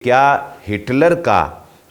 کیا ہٹلر کا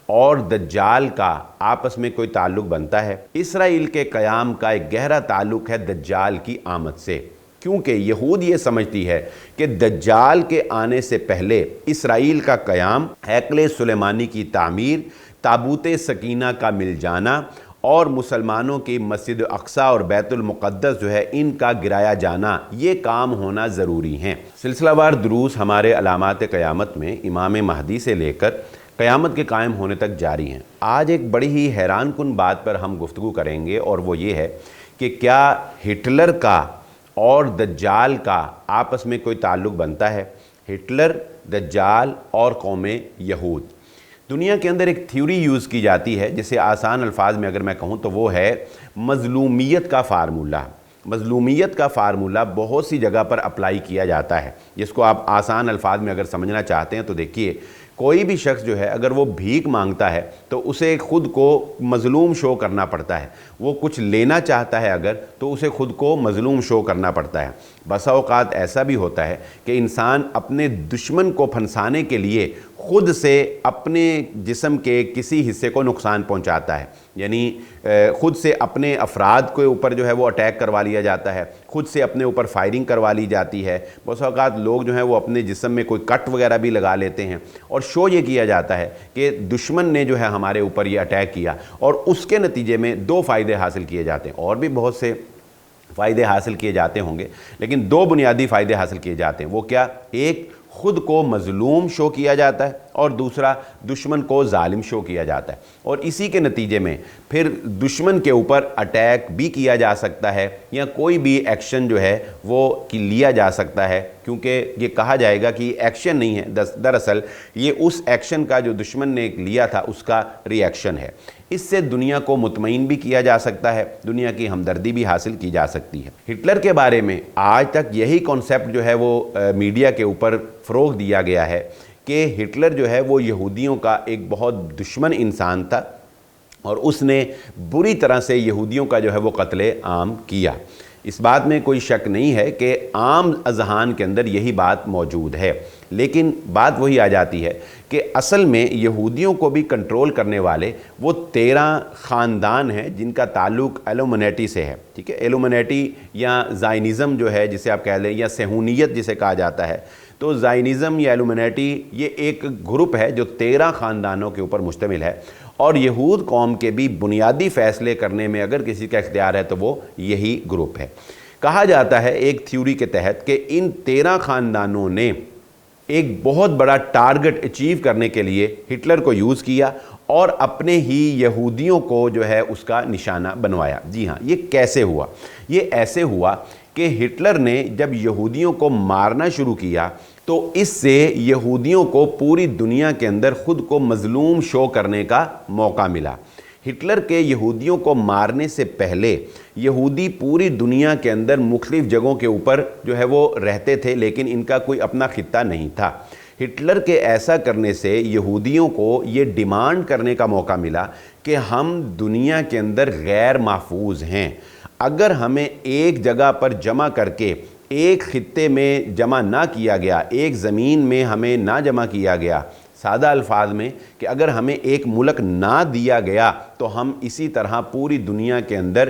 اور دجال کا آپس میں کوئی تعلق بنتا ہے؟ اسرائیل کے قیام کا ایک گہرا تعلق ہے دجال کی آمد سے، کیونکہ یہود یہ سمجھتی ہے کہ دجال کے آنے سے پہلے اسرائیل کا قیام، ہیکل سلیمانی کی تعمیر، تابوت سکینہ کا مل جانا اور مسلمانوں کی مسجد اقصی اور بیت المقدس جو ہے ان کا گرایا جانا، یہ کام ہونا ضروری ہیں۔ سلسلہ وار دروس ہمارے علامات قیامت میں امام مہدی سے لے کر قیامت کے قائم ہونے تک جاری ہیں۔ آج ایک بڑی ہی حیران کن بات پر ہم گفتگو کریں گے، اور وہ یہ ہے کہ کیا ہٹلر کا اور دجال کا آپس میں کوئی تعلق بنتا ہے؟ ہٹلر، دجال اور قوم یہود۔ دنیا کے اندر ایک تھیوری یوز کی جاتی ہے جسے آسان الفاظ میں اگر میں کہوں تو وہ ہے مظلومیت کا فارمولہ۔ مظلومیت کا فارمولہ بہت سی جگہ پر اپلائی کیا جاتا ہے، جس کو آپ آسان الفاظ میں اگر سمجھنا چاہتے ہیں تو دیکھیے، کوئی بھی شخص جو ہے اگر وہ بھیک مانگتا ہے تو اسے خود کو مظلوم شو کرنا پڑتا ہے۔ وہ کچھ لینا چاہتا ہے اگر تو اسے خود کو مظلوم شو کرنا پڑتا ہے۔ بسا اوقات ایسا بھی ہوتا ہے کہ انسان اپنے دشمن کو پھنسانے کے لیے خود سے اپنے جسم کے کسی حصے کو نقصان پہنچاتا ہے، یعنی خود سے اپنے افراد کے اوپر جو ہے وہ اٹیک کروا لیا جاتا ہے، خود سے اپنے اوپر فائرنگ کروا لی جاتی ہے۔ بہت اوقات لوگ جو ہیں وہ اپنے جسم میں کوئی کٹ وغیرہ بھی لگا لیتے ہیں، اور شو یہ کیا جاتا ہے کہ دشمن نے جو ہے ہمارے اوپر یہ اٹیک کیا، اور اس کے نتیجے میں دو فائدے حاصل کیے جاتے ہیں۔ اور بھی بہت سے فائدے حاصل کیے جاتے ہوں گے، لیکن دو بنیادی فائدے حاصل کیے جاتے ہیں۔ وہ کیا؟ ایک، خود کو مظلوم شو کیا جاتا ہے، اور دوسرا، دشمن کو ظالم شو کیا جاتا ہے، اور اسی کے نتیجے میں پھر دشمن کے اوپر اٹیک بھی کیا جا سکتا ہے، یا کوئی بھی ایکشن جو ہے وہ لیا جا سکتا ہے، کیونکہ یہ کہا جائے گا کہ یہ ایکشن نہیں ہے، دراصل یہ اس ایکشن کا جو دشمن نے لیا تھا اس کا ری ایکشن ہے۔ اس سے دنیا کو مطمئن بھی کیا جا سکتا ہے، دنیا کی ہمدردی بھی حاصل کی جا سکتی ہے۔ ہٹلر کے بارے میں آج تک یہی کانسیپٹ جو ہے وہ میڈیا کے اوپر فروغ دیا گیا ہے کہ ہٹلر جو ہے وہ یہودیوں کا ایک بہت دشمن انسان تھا، اور اس نے بری طرح سے یہودیوں کا جو ہے وہ قتل عام کیا۔ اس بات میں کوئی شک نہیں ہے کہ عام اذہان کے اندر یہی بات موجود ہے، لیکن بات وہی آ جاتی ہے کہ اصل میں یہودیوں کو بھی کنٹرول کرنے والے وہ 13 خاندان ہیں جن کا تعلق ایلومنیٹی سے ہے، ٹھیک ہے؟ ایلومنیٹی یا زائنزم جو ہے جسے آپ کہہ لیں، یا صہیونیت جسے کہا جاتا ہے، تو زائنزم یا ایلومنیٹی یہ ایک گروپ ہے جو 13 خاندانوں کے اوپر مشتمل ہے، اور یہود قوم کے بھی بنیادی فیصلے کرنے میں اگر کسی کا اختیار ہے تو وہ یہی گروپ ہے۔ کہا جاتا ہے ایک تھیوری کے تحت کہ ان 13 خاندانوں نے ایک بہت بڑا ٹارگٹ اچیو کرنے کے لیے ہٹلر کو یوز کیا، اور اپنے ہی یہودیوں کو جو ہے اس کا نشانہ بنوایا۔ جی ہاں، یہ کیسے ہوا؟ یہ ایسے ہوا کہ ہٹلر نے جب یہودیوں کو مارنا شروع کیا تو اس سے یہودیوں کو پوری دنیا کے اندر خود کو مظلوم شو کرنے کا موقع ملا۔ ہٹلر کے یہودیوں کو مارنے سے پہلے یہودی پوری دنیا کے اندر مختلف جگہوں کے اوپر جو ہے وہ رہتے تھے، لیکن ان کا کوئی اپنا خطہ نہیں تھا۔ ہٹلر کے ایسا کرنے سے یہودیوں کو یہ ڈیمانڈ کرنے کا موقع ملا کہ ہم دنیا کے اندر غیر محفوظ ہیں، اگر ہمیں ایک جگہ پر جمع کر کے ایک خطے میں جمع نہ کیا گیا، ایک زمین میں ہمیں نہ جمع کیا گیا، سادہ الفاظ میں کہ اگر ہمیں ایک ملک نہ دیا گیا تو ہم اسی طرح پوری دنیا کے اندر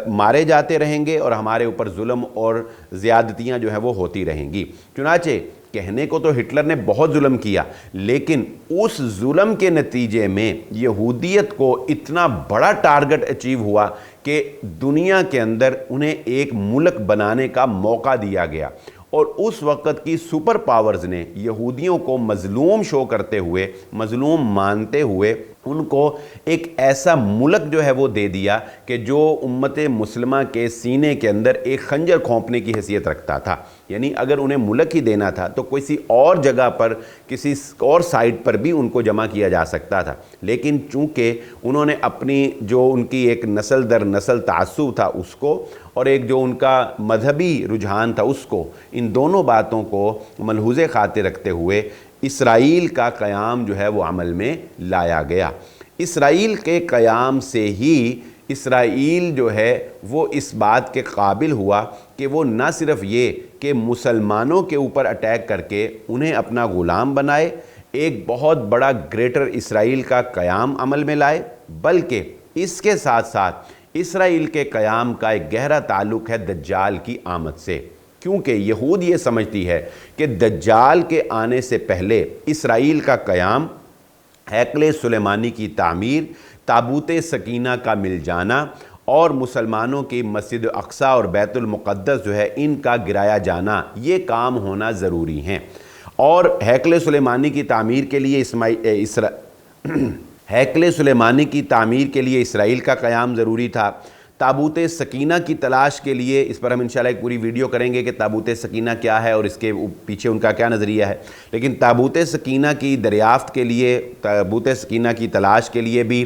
مارے جاتے رہیں گے، اور ہمارے اوپر ظلم اور زیادتیاں جو ہیں وہ ہوتی رہیں گی۔ چنانچہ کہنے کو تو ہٹلر نے بہت ظلم کیا، لیکن اس ظلم کے نتیجے میں یہودیت کو اتنا بڑا ٹارگٹ اچیو ہوا کہ دنیا کے اندر انہیں ایک ملک بنانے کا موقع دیا گیا، اور اس وقت کی سپر پاورز نے یہودیوں کو مظلوم شو کرتے ہوئے، مظلوم مانتے ہوئے ان کو ایک ایسا ملک جو ہے وہ دے دیا کہ جو امت مسلمہ کے سینے کے اندر ایک خنجر کھونپنے کی حیثیت رکھتا تھا۔ یعنی اگر انہیں ملک ہی دینا تھا تو کسی اور جگہ پر، کسی اور سائٹ پر بھی ان کو جمع کیا جا سکتا تھا، لیکن چونکہ انہوں نے اپنی جو ان کی ایک نسل در نسل تعصب تھا اس کو، اور ایک جو ان کا مذہبی رجحان تھا اس کو، ان دونوں باتوں کو ملحوظ خاطر رکھتے ہوئے اسرائیل کا قیام جو ہے وہ عمل میں لایا گیا۔ اسرائیل کے قیام سے ہی اسرائیل جو ہے وہ اس بات کے قابل ہوا کہ وہ نہ صرف یہ کہ مسلمانوں کے اوپر اٹیک کر کے انہیں اپنا غلام بنائے، ایک بہت بڑا گریٹر اسرائیل کا قیام عمل میں لائے، بلکہ اس کے ساتھ ساتھ اسرائیل کے قیام کا ایک گہرا تعلق ہے دجال کی آمد سے، کیونکہ یہود یہ سمجھتی ہے کہ دجال کے آنے سے پہلے اسرائیل کا قیام، ہیکل سلیمانی کی تعمیر، تابوت سکینہ کا مل جانا اور مسلمانوں کی مسجد اقصیٰ اور بیت المقدس جو ہے ان کا گرایا جانا، یہ کام ہونا ضروری ہیں۔ اور ہیکل سلیمانی کی تعمیر کے لیے ہیکل سلیمانی کی تعمیر کے لیے اسرائیل کا قیام ضروری تھا۔ تابوت سکینہ کی تلاش کے لیے، اس پر ہم انشاءاللہ ایک پوری ویڈیو کریں گے کہ تابوت سکینہ کیا ہے اور اس کے پیچھے ان کا کیا نظریہ ہے، لیکن تابوت سکینہ کی دریافت کے لیے، تابوت سکینہ کی تلاش کے لیے بھی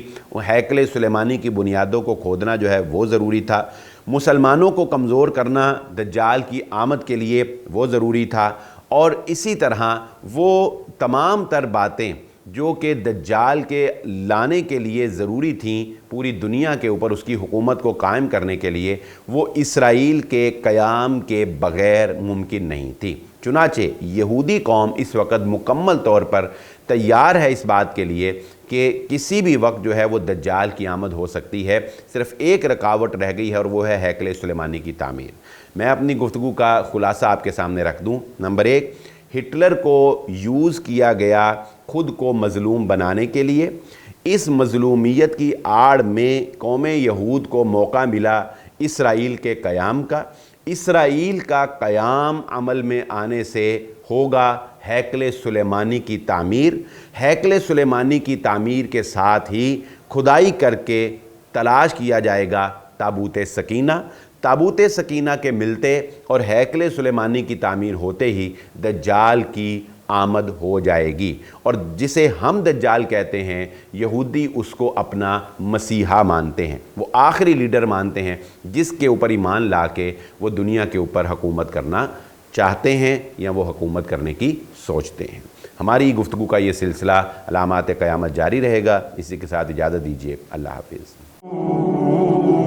ہیکل سلیمانی کی بنیادوں کو کھودنا جو ہے وہ ضروری تھا۔ مسلمانوں کو کمزور کرنا دجال کی آمد کے لیے وہ ضروری تھا، اور اسی طرح وہ تمام تر باتیں جو کہ دجال کے لانے کے لیے ضروری تھیں پوری دنیا کے اوپر اس کی حکومت کو قائم کرنے کے لیے، وہ اسرائیل کے قیام کے بغیر ممکن نہیں تھی۔ چنانچہ یہودی قوم اس وقت مکمل طور پر تیار ہے اس بات کے لیے کہ کسی بھی وقت جو ہے وہ دجال کی آمد ہو سکتی ہے، صرف ایک رکاوٹ رہ گئی ہے اور وہ ہے ہیکل سلیمانی کی تعمیر۔ میں اپنی گفتگو کا خلاصہ آپ کے سامنے رکھ دوں۔ نمبر 1، ہٹلر کو یوز کیا گیا خود کو مظلوم بنانے کے لیے۔ اس مظلومیت کی آڑ میں قوم یہود کو موقع ملا اسرائیل کے قیام کا۔ اسرائیل کا قیام عمل میں آنے سے ہوگا ہیکل سلیمانی کی تعمیر۔ ہیکل سلیمانی کی تعمیر کے ساتھ ہی کھدائی کر کے تلاش کیا جائے گا تابوت سکینہ۔ تابوت سکینہ کے ملتے اور ہیکل سلیمانی کی تعمیر ہوتے ہی دجال کی آمد ہو جائے گی، اور جسے ہم دجال کہتے ہیں یہودی اس کو اپنا مسیحا مانتے ہیں، وہ آخری لیڈر مانتے ہیں جس کے اوپر ایمان لا کے وہ دنیا کے اوپر حکومت کرنا چاہتے ہیں یا وہ حکومت کرنے کی سوچتے ہیں۔ ہماری گفتگو کا یہ سلسلہ علامات قیامت جاری رہے گا۔ اسی کے ساتھ اجازت دیجیے، اللہ حافظ۔